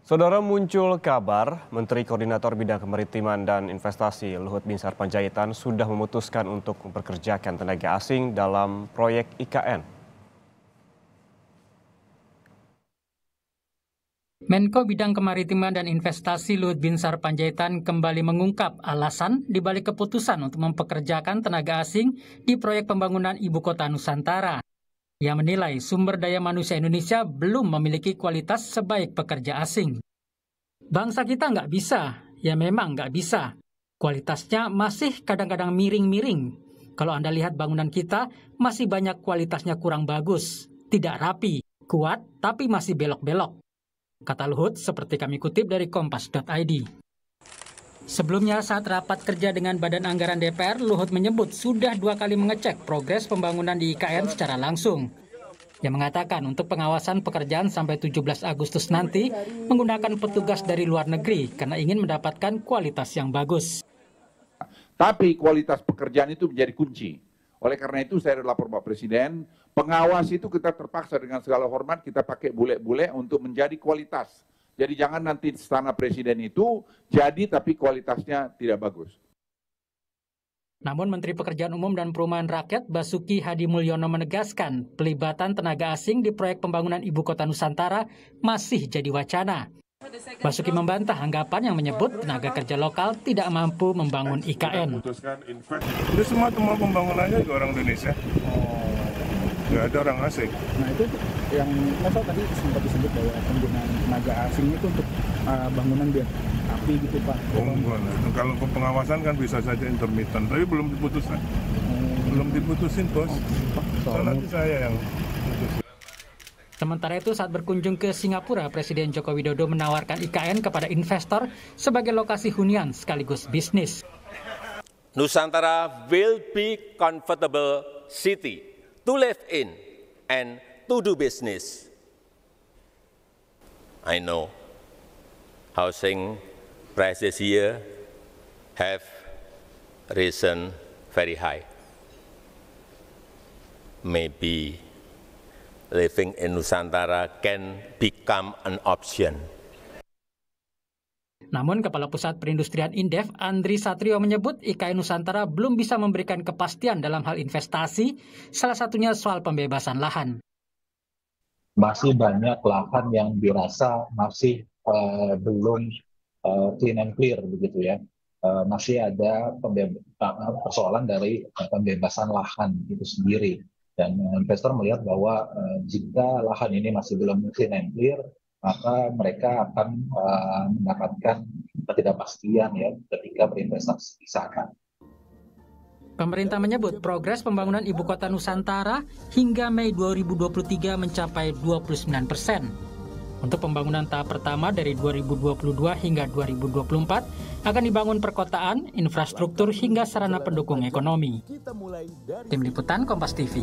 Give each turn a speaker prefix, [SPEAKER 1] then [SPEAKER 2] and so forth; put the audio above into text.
[SPEAKER 1] Saudara, muncul kabar Menteri Koordinator Bidang Kemaritiman dan Investasi Luhut Binsar Panjaitan sudah memutuskan untuk mempekerjakan tenaga asing dalam proyek IKN.
[SPEAKER 2] Menko Bidang Kemaritiman dan Investasi Luhut Binsar Panjaitan kembali mengungkap alasan dibalik keputusan untuk mempekerjakan tenaga asing di proyek pembangunan Ibu Kota Nusantara. Ia menilai sumber daya manusia Indonesia belum memiliki kualitas sebaik pekerja asing. Bangsa kita nggak bisa, ya memang nggak bisa. Kualitasnya masih kadang-kadang miring-miring. Kalau Anda lihat bangunan kita, masih banyak kualitasnya kurang bagus, tidak rapi, kuat, tapi masih belok-belok. Kata Luhut seperti kami kutip dari kompas.id. Sebelumnya saat rapat kerja dengan Badan Anggaran DPR, Luhut menyebut sudah 2 kali mengecek progres pembangunan di IKN secara langsung. Yang mengatakan untuk pengawasan pekerjaan sampai 17 Agustus nanti menggunakan petugas dari luar negeri karena ingin mendapatkan kualitas yang bagus.
[SPEAKER 3] Tapi kualitas pekerjaan itu menjadi kunci. Oleh karena itu saya lapor Pak Presiden, pengawas itu kita terpaksa dengan segala hormat kita pakai bule-bule untuk menjadi kualitas. Jadi jangan nanti istana Presiden itu jadi tapi kualitasnya tidak bagus.
[SPEAKER 2] Namun Menteri Pekerjaan Umum dan Perumahan Rakyat Basuki Hadi Mulyono menegaskan pelibatan tenaga asing di proyek pembangunan Ibu Kota Nusantara masih jadi wacana. Basuki membantah anggapan yang menyebut tenaga kerja lokal tidak mampu membangun IKN.
[SPEAKER 4] Itu semua pembangunannya juga orang Indonesia. Nggak ada orang asing.
[SPEAKER 5] Nah itu yang masa tadi sempat disebut bahwa penggunaan tenaga asing itu untuk bangunan biar api gitu Pak.
[SPEAKER 4] Oh enggak, kalau ke pengawasan kan bisa saja intermittent, tapi belum diputuskan. Belum diputusin bos. Nanti saya yang putusin.
[SPEAKER 2] Sementara itu saat berkunjung ke Singapura, Presiden Joko Widodo menawarkan IKN kepada investor sebagai lokasi hunian sekaligus bisnis.
[SPEAKER 6] Nusantara will be comfortable city to live in and to do business. I know housing prices here have risen very high. Maybe living in Nusantara can become an option.
[SPEAKER 2] Namun Kepala Pusat Perindustrian Indef, Andri Satrio menyebut IKN Nusantara belum bisa memberikan kepastian dalam hal investasi, salah satunya soal pembebasan lahan.
[SPEAKER 7] Masih banyak lahan yang dirasa masih belum clean and clear begitu ya. Masih ada persoalan dari pembebasan lahan itu sendiri. Dan investor melihat bahwa jika lahan ini masih belum clean and clear, maka mereka akan mendapatkan ketidakpastian ya ketika berinvestasi di sana.
[SPEAKER 2] Pemerintah menyebut progres pembangunan Ibu Kota Nusantara hingga Mei 2023 mencapai 29%. Untuk pembangunan tahap pertama dari 2022 hingga 2024 akan dibangun perkotaan, infrastruktur hingga sarana pendukung ekonomi. Tim Liputan Kompas TV.